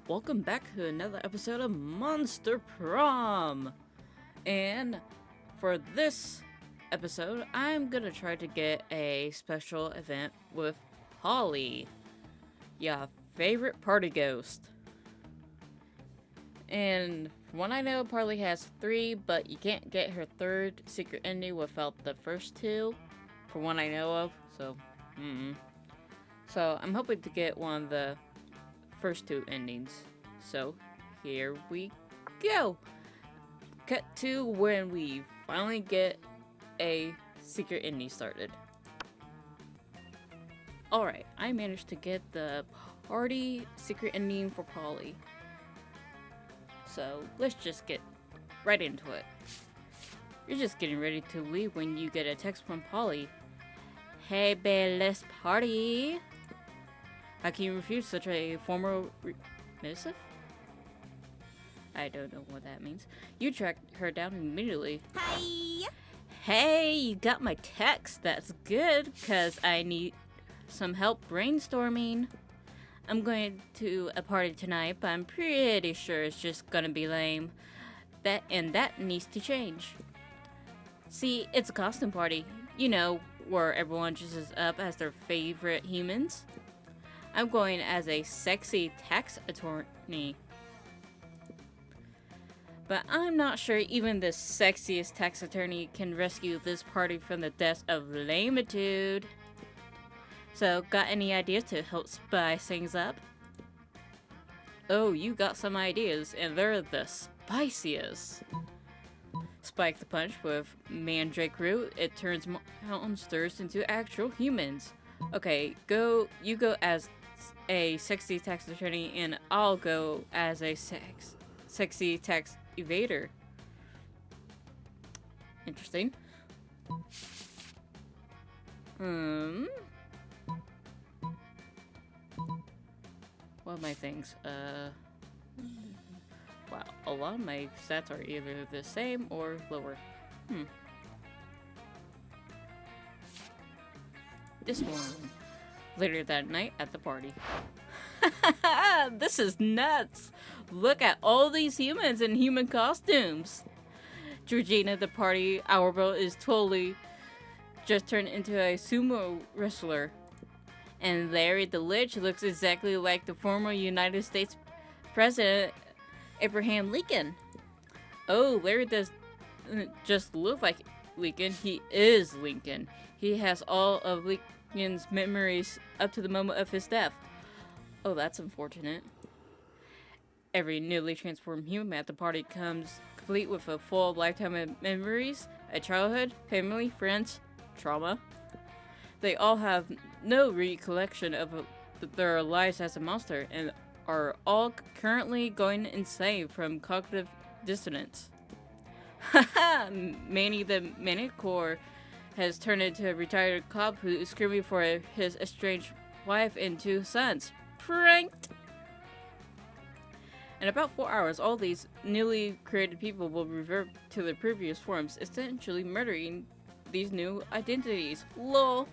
welcome back to another episode of Monster Prom. And for this episode, I'm gonna try to get a special event with Holly, your favorite party ghost. And from what I know, Parley has 3, but you can't get her 3rd secret ending without the first 2, from what I know of. So I'm hoping to get one of the first 2 endings. So here we go. Cut to when we finally get a secret ending started. Alright, I managed to get the party secret ending for Polly. So let's just get right into it. You're just getting ready to leave when you get a text from Polly. Hey babe, let's party. How can you refuse such a formal missive? I don't know what that means. You track her down immediately. Hi. Hey, you got my text. That's good, because I need some help brainstorming. I'm going to a party tonight, but I'm pretty sure it's just gonna be lame. That needs to change. See, it's a costume party. You know, where everyone dresses up as their favorite humans. I'm going as a sexy tax attorney. But I'm not sure even the sexiest tax attorney can rescue this party from the depths of lamitude. So, got any ideas to help spice things up? Oh, you got some ideas, and they're the spiciest. Spike the punch with mandrake root. It turns monsters into actual humans. Okay, you go as a sexy tax attorney, and I'll go as a sexy tax evader. Interesting. What are my things? Wow, a lot of my stats are either the same or lower. This one. Later that night at the party. This is nuts! Look at all these humans in human costumes! Georgina, the party our girl, is totally just turned into a sumo wrestler. And Larry the Lich looks exactly like the former United States President Abraham Lincoln. Oh, Larry doesn't just look like Lincoln, he is Lincoln. He has all of Lincoln's memories up to the moment of his death. Oh, that's unfortunate. Every newly transformed human at the party comes complete with a full lifetime of memories, a childhood, family, friends, trauma. They all have no recollection of their lives as a monster and are all currently going insane from cognitive dissonance. Haha! Manny the Manicure has turned into a retired cop who is screaming for his estranged wife and 2 sons. Pranked! In about 4 hours, all these newly created people will revert to their previous forms, essentially murdering these new identities. LOL!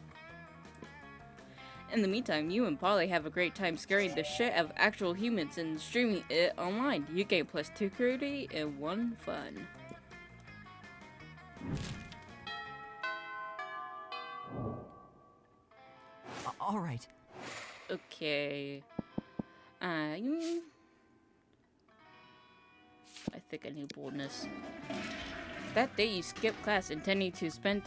In the meantime, you and Polly have a great time scaring the shit out of actual humans and streaming it online. You gain +2 creativity and 1 fun. All right. Okay. I think I need boldness. That day you skipped class intending to spend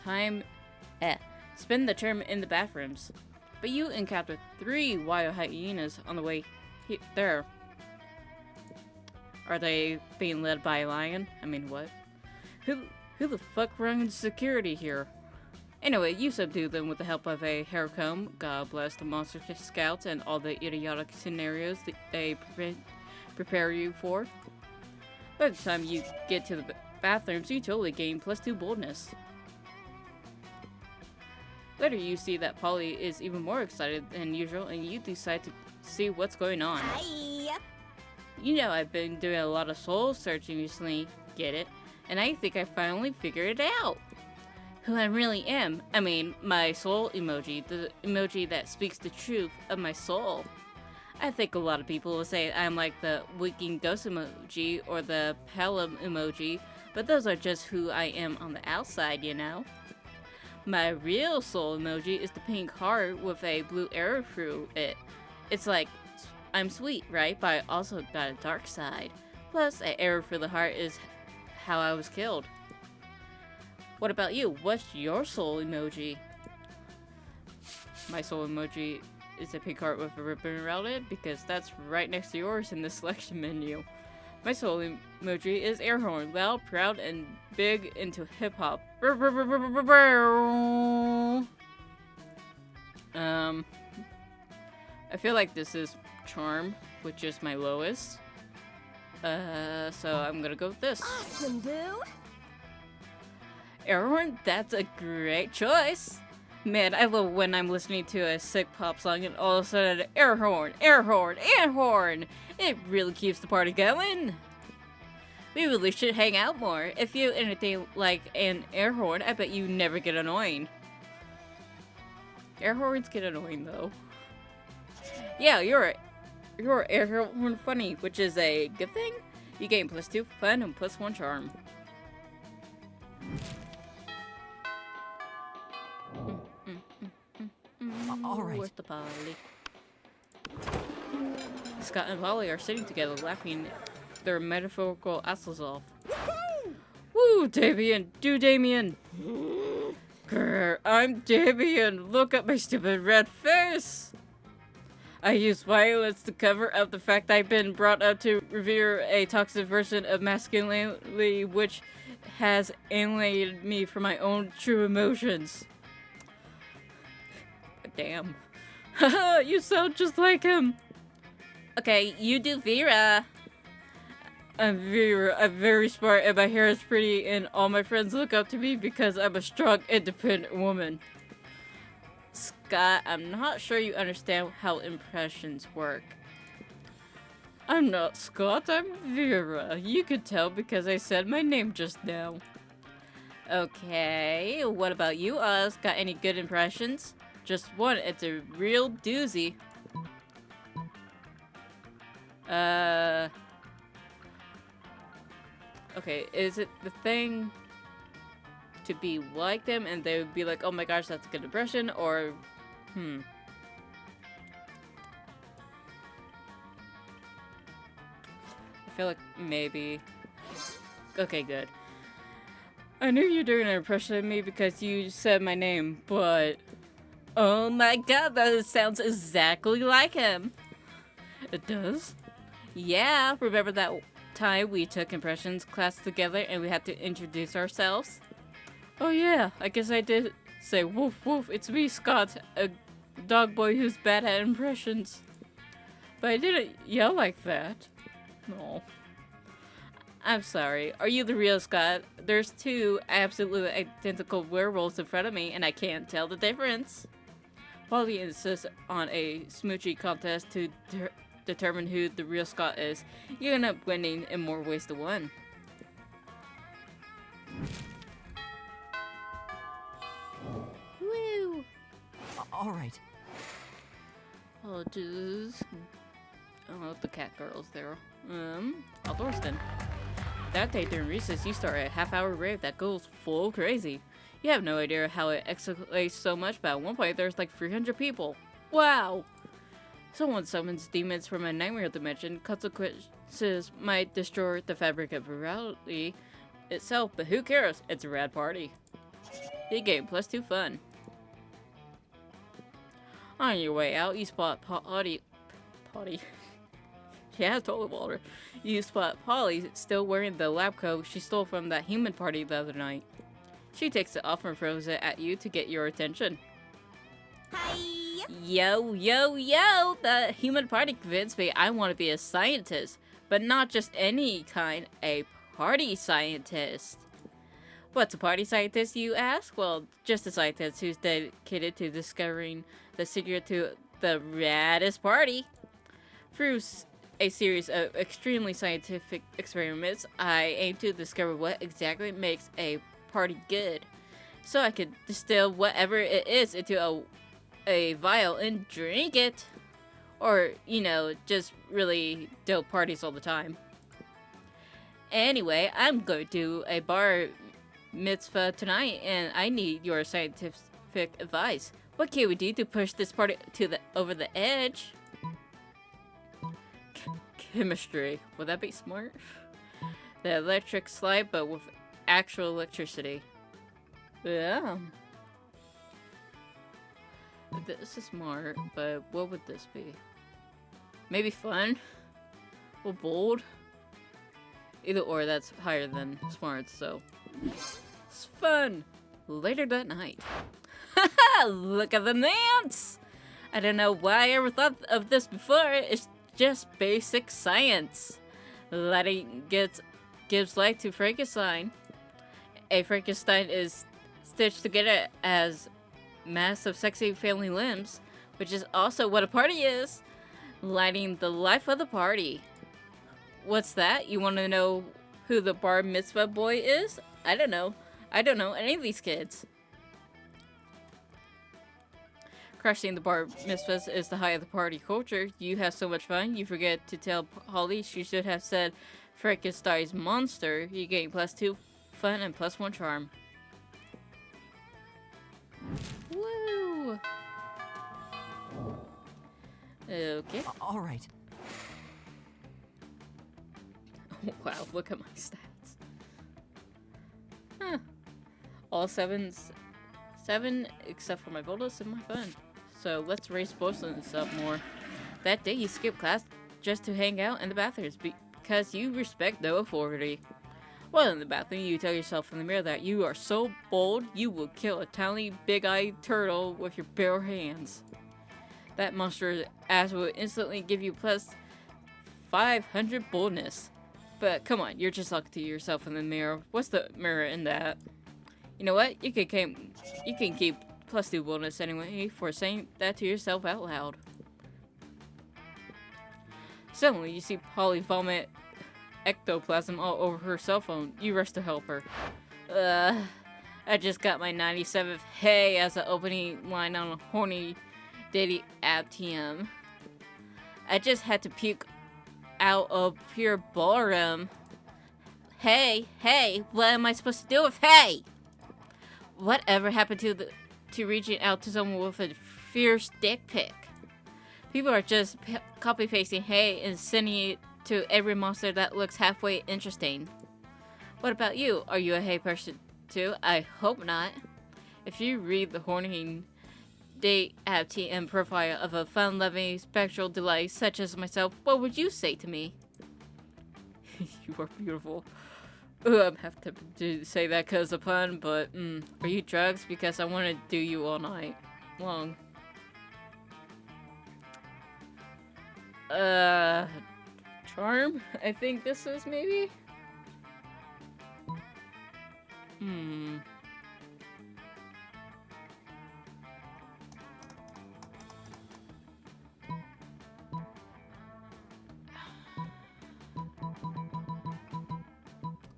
the term in the bathrooms. But you encountered 3 wild hyenas on the way there. Are they being led by a lion? I mean, what? Who the fuck runs security here? Anyway, you subdue them with the help of a hair comb. God bless the monster scouts and all the idiotic scenarios that they prepare you for. By the time you get to the bathrooms, you totally gain +2 boldness. Later, you see that Polly is even more excited than usual, and you decide to see what's going on. Hi. You know I've been doing a lot of soul searching recently, get it? And I think I finally figured it out. Who I really am. I mean, my soul emoji, the emoji that speaks the truth of my soul. I think a lot of people will say I'm like the winking ghost emoji or the palm emoji, but those are just who I am on the outside, you know? My real soul emoji is the pink heart with a blue arrow through it. It's like, I'm sweet, right? But I also got a dark side. Plus, an arrow through the heart is how I was killed. What about you? What's your soul emoji? My soul emoji is a pink heart with a ribbon around it because that's right next to yours in the selection menu. My soul emoji is air horn, loud, proud, and big into hip hop. I feel like this is charm, which is my lowest. So I'm gonna go with this. Awesome, boo. Air horn, that's a great choice. Man, I love when I'm listening to a sick pop song and all of a sudden, air horn, air horn, air horn. It really keeps the party going. We really should hang out more. If you anything like an air horn, I bet you never get annoying. Air horns get annoying though. Yeah, you're air horn funny, which is a good thing. You gain +2 fun and +1 charm. All right. Where's the Polly? Scott and Polly are sitting together, laughing their metaphorical asses off. Woo, Damien! Do Damien! Grr, I'm Damien! Look at my stupid red face! I use violence to cover up the fact I've been brought up to revere a toxic version of masculinity which has alienated me from my own true emotions. Damn. Haha, you sound just like him! Okay, you do Vera. I'm Vera. I'm very smart and my hair is pretty and all my friends look up to me because I'm a strong, independent woman. Scott, I'm not sure you understand how impressions work. I'm not Scott, I'm Vera. You could tell because I said my name just now. Okay, what about you, Oz? Got any good impressions? Just one, it's a real doozy. Okay, is it the thing to be like them and they would be like, oh my gosh, that's a good impression, or, I feel like maybe. Okay, good. I knew you were doing an impression of me because you said my name, but oh my god, that sounds exactly like him. It does? Yeah, remember that time we took impressions class together and we had to introduce ourselves? Oh yeah, I guess I did say woof woof, it's me, Scott, a dog boy who's bad at impressions. But I didn't yell like that. No. I'm sorry, are you the real Scott? There's two absolutely identical werewolves in front of me and I can't tell the difference. Polly insists on a smoochie contest to determine who the real Scott is. You end up winning in more ways than one. Woo! All right. Oh, just... Oh, the cat girl's there. Outdoors then. That day during recess, you start a half-hour rave that goes full crazy. You have no idea how it escalates so much, but at one point there's like 300 people. Wow! Someone summons demons from a nightmare dimension. Consequences might destroy the fabric of reality itself, but who cares? It's a rad party. Big game, +2 fun. On your way out, you spot Potty. Yeah, totally Walter. You spot Polly still wearing the lab coat she stole from that human party the other night. She takes it off and throws it at you to get your attention. Hi. Yo, yo, yo! The human party convinced me I want to be a scientist, but not just any kind, a party scientist. What's a party scientist, you ask? Well, just a scientist who's dedicated to discovering the secret to the raddest party. Through a series of extremely scientific experiments, I aim to discover what exactly makes a party good, so I could distill whatever it is into a vial and drink it. Or, you know, just really dope parties all the time. Anyway, I'm going to a bar mitzvah tonight, and I need your scientific advice. What can we do to push this party over the edge? Chemistry. Would that be smart? The electric slide, but with actual electricity. Yeah. This is smart, but what would this be? Maybe fun? Or bold? Either or, that's higher than smart, so... It's fun! Later that night. Haha! Look at the dance! I don't know why I ever thought of this before. It's just basic science. Lighting gives life to Frankenstein. A Frankenstein is stitched together as massive sexy family limbs, which is also what a party is. Lighting the life of the party. What's that? You want to know who the bar mitzvah boy is? I don't know. I don't know any of these kids. Crushing the bar mitzvahs is the height of the party culture. You have so much fun, you forget to tell Holly she should have said Frankenstein's monster. You gain +2 fun and +1 charm. Woo! Okay. All right. Wow, look at my stats. Huh. All seven except for my bonus and my fun. So let's raise both of this up more. That day you skipped class just to hang out in the bathrooms because you respect no authority. While in the bathroom, you tell yourself in the mirror that you are so bold you will kill a tiny big-eyed turtle with your bare hands. That monster's ass will instantly give you +500 boldness. But come on, you're just talking to yourself in the mirror. What's the mirror in that? You know what? You can keep +2 boldness anyway for saying that to yourself out loud. Suddenly, you see Polly vomit ectoplasm all over her cell phone. You rush to help her. I just got my 97th hey as an opening line on a horny dating app TM. I just had to puke out of pure boredom. Hey, what am I supposed to do with hey? Whatever happened to reaching out to someone with a fierce dick pic? People are just copy-pasting hey and sending it to every monster that looks halfway interesting. What about you? Are you a hey person too? I hope not. If you read the horny date app TM profile of a fun-loving spectral delight such as myself, what would you say to me? You are beautiful. Ooh, I have to say that because of pun, but are you drugs? Because I want to do you all night long. Charm? I think this is maybe?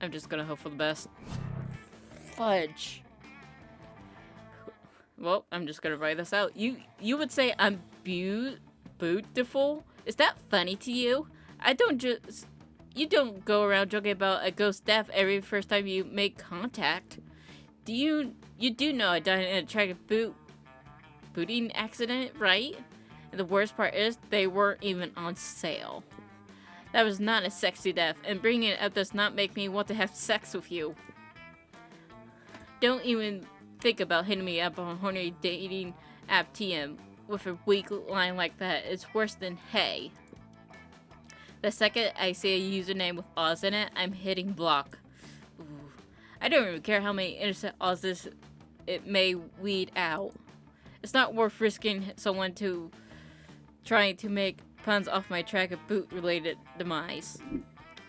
I'm just gonna hope for the best. Fudge. Well, I'm just gonna write this out. You would say I'm beautiful? Is that funny to you? You don't go around joking about a ghost death every first time you make contact. You do know I died in a tragic booting accident, right? And the worst part is they weren't even on sale. That was not a sexy death, and bringing it up does not make me want to have sex with you. Don't even think about hitting me up on a horny dating app TM with a weak line like that. It's worse than hey. The second I see a username with Oz in it, I'm hitting block. Ooh. I don't even care how many innocent Oz's it may weed out. It's not worth risking someone to trying to make puns off my tragic boot-related demise.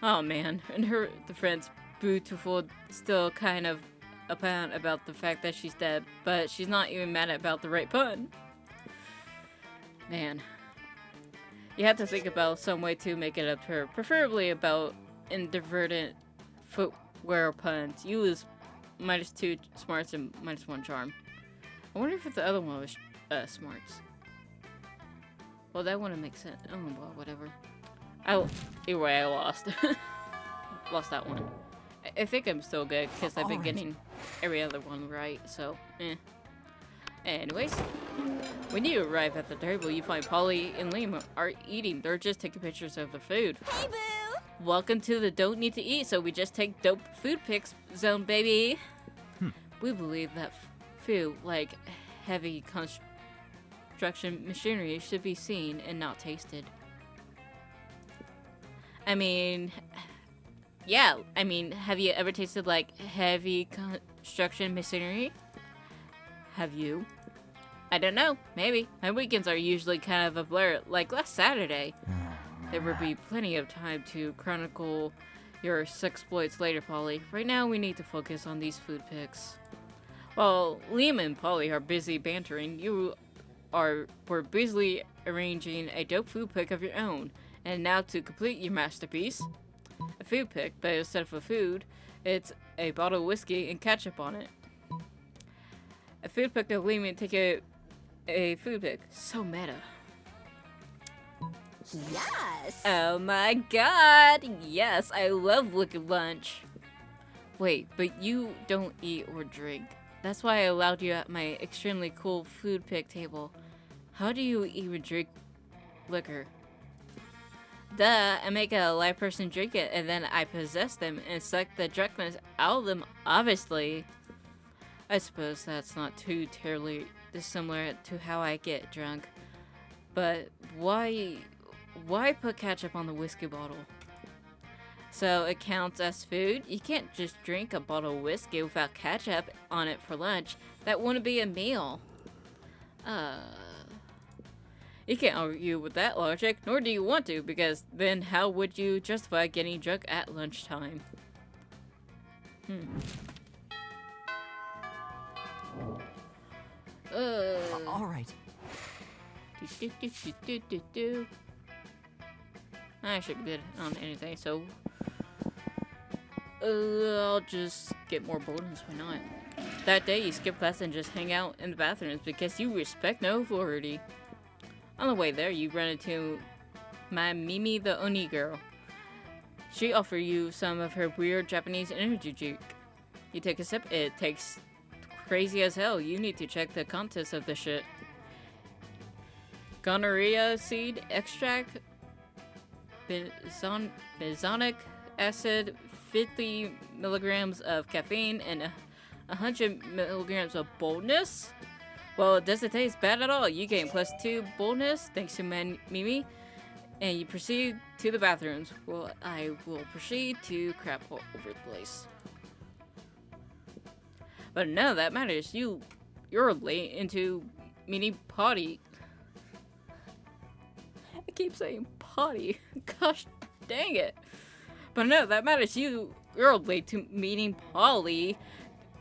Oh man, and the friend's beautiful still kind of a pun about the fact that she's dead, but she's not even mad about the right pun. Man. You have to think about some way to make it up to her, preferably about indifferent footwear puns. You lose -2 smarts and -1 charm. I wonder if the other one was smarts. Well, that wouldn't make sense. Oh, well, whatever. Either way, I lost. Lost that one. I think I'm still good because I've been getting every other one right, so, eh. Anyways, when you arrive at the table, you find Polly and Liam are eating. They're just taking pictures of the food. Hey, boo! Welcome to the don't need to eat, so we just take dope food pics zone, baby. We believe that food, like heavy construction machinery, should be seen and not tasted. I mean, yeah, have you ever tasted like heavy construction machinery? Have you? I don't know, maybe. My weekends are usually kind of a blur, like last Saturday. There will be plenty of time to chronicle your sexploits later, Polly. Right now, we need to focus on these food pics. While Liam and Polly are busy bantering, we're busily arranging a dope food pic of your own. And now to complete your masterpiece, a food pic, but instead of a food, it's a bottle of whiskey and ketchup on it. A food pic of Liam and take a food pic. So meta. Yes! Oh my god! Yes, I love looking lunch. Wait, but you don't eat or drink. That's why I allowed you at my extremely cool food pic table. How do you even drink liquor? Duh, I make a live person drink it and then I possess them and suck the drunkenness out of them, obviously. I suppose that's not too terribly dissimilar to how I get drunk. But why put ketchup on the whiskey bottle? So it counts as food? You can't just drink a bottle of whiskey without ketchup on it for lunch. That wouldn't be a meal. You can't argue with that logic, nor do you want to, because then how would you justify getting drunk at lunchtime? All right. I should be good on anything, so I'll just get more bonus, why not? That day you skip class and just hang out in the bathrooms because you respect no authority. On the way there, you run into my Mimi the Oni girl. She offered you some of her weird Japanese energy drink. You take a sip, it tastes crazy as hell. You need to check the contents of the shit. Gonorrhea seed extract, benzoic acid, 50 milligrams of caffeine, and 100 milligrams of boldness. Well, it doesn't taste bad at all. You gain +2 boldness thanks to Mimi, and you proceed to the bathrooms. Well, I will proceed to crap all over the place. But none of that matters. You're late into mini potty. I keep saying potty. Gosh dang it. But no, that matters. You're late to meeting Polly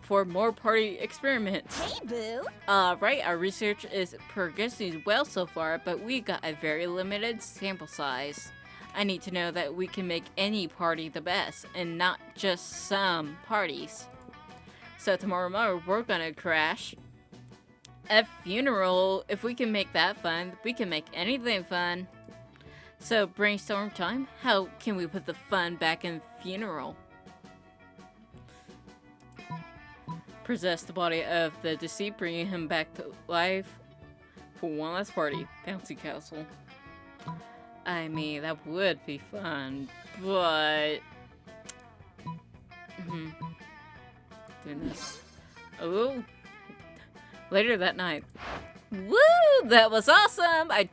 for more party experiments. Hey, boo! Right, our research is progressing well so far, but we got a very limited sample size. I need to know that we can make any party the best, and not just some parties. So tomorrow morning, we're gonna crash a funeral. If we can make that fun, we can make anything fun. So brainstorm time. How can we put the fun back in funeral? Possess the body of the deceased, bringing him back to life for one last party. Bouncy castle. I mean, that would be fun, but doing this. Oh, later that night. Woo! That was awesome. I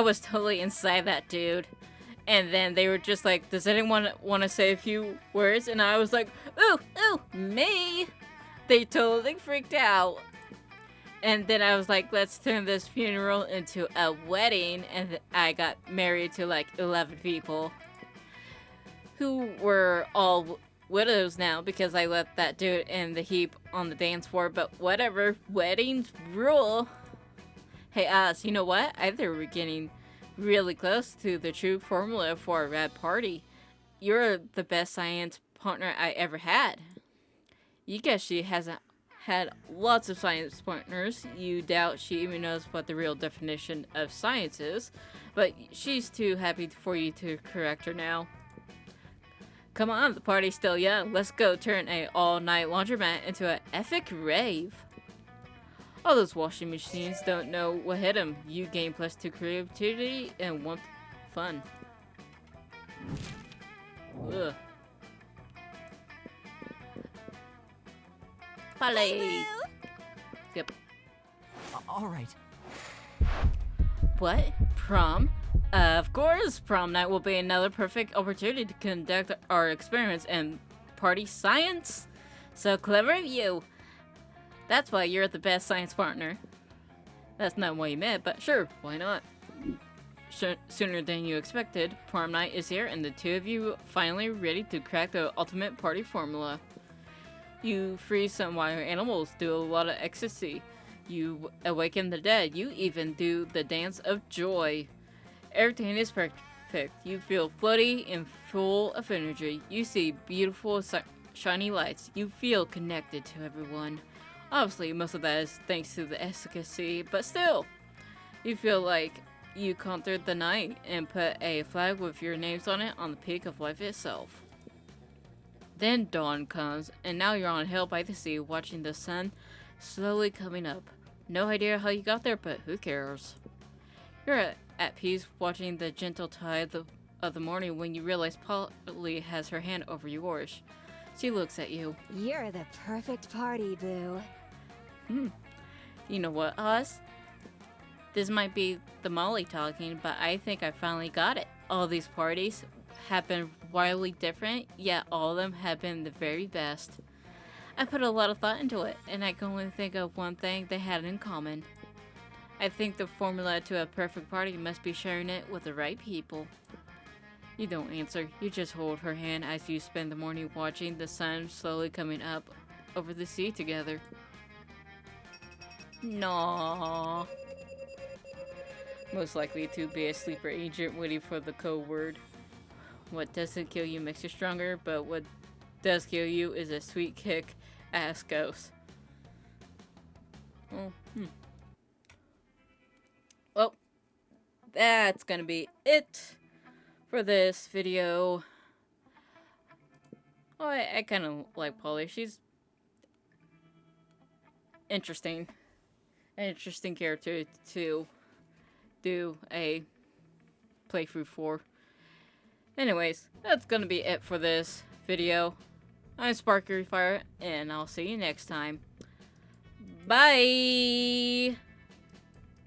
was totally inside that dude. And then they were just like, does anyone want to say a few words? And I was like, ooh, me. They totally freaked out. And then I was like, let's turn this funeral into a wedding. And I got married to like 11 people who were all widows now because I left that dude in the heap on the dance floor. But whatever, weddings rule. Hey, you know what? I think we're getting really close to the true formula for a rad party. You're the best science partner I ever had. You guess she hasn't had lots of science partners. You doubt she even knows what the real definition of science is, but she's too happy for you to correct her now. Come on, the party's still young. Let's go turn a all-night laundromat into an epic rave. All those washing machines don't know what hit them. You gain +2 creativity and 1 fun. Ugh. Ballet. Yep. All right. What? Prom? Of course, prom night will be another perfect opportunity to conduct our experiments and party science. So clever of you. That's why you're the best science partner. That's not what you meant, but sure, why not? Sooner than you expected, prom night is here and the two of you finally ready to crack the ultimate party formula. You freeze some wild animals, do a lot of ecstasy. You awaken the dead. You even do the dance of joy. Everything is perfect. You feel floaty and full of energy. You see beautiful shiny lights. You feel connected to everyone. Obviously, most of that is thanks to the ecstasy, but still, you feel like you conquered the night and put a flag with your names on it on the peak of life itself. Then dawn comes, and now you're on a hill by the sea watching the sun slowly coming up. No idea how you got there, but who cares? You're at peace watching the gentle tide of the morning when you realize Polly has her hand over yours. She looks at you. You're the perfect party, Boo. You know what, Oz? This might be the Molly talking, but I think I finally got it. All these parties have been wildly different, yet all of them have been the very best. I put a lot of thought into it, and I can only think of one thing they had in common. I think the formula to a perfect party must be sharing it with the right people. You don't answer. You just hold her hand as you spend the morning watching the sun slowly coming up over the sea together. Aww. Most likely to be a sleeper agent waiting for the code word. What doesn't kill you makes you stronger, but what does kill you is a sweet kick-ass ghost. Oh, Well, that's gonna be it for this video. Oh, I kind of like Polly. She's interesting. An interesting character to do a playthrough for. Anyways, that's gonna be it for this video. I'm Sparky Fire, and I'll see you next time. Bye!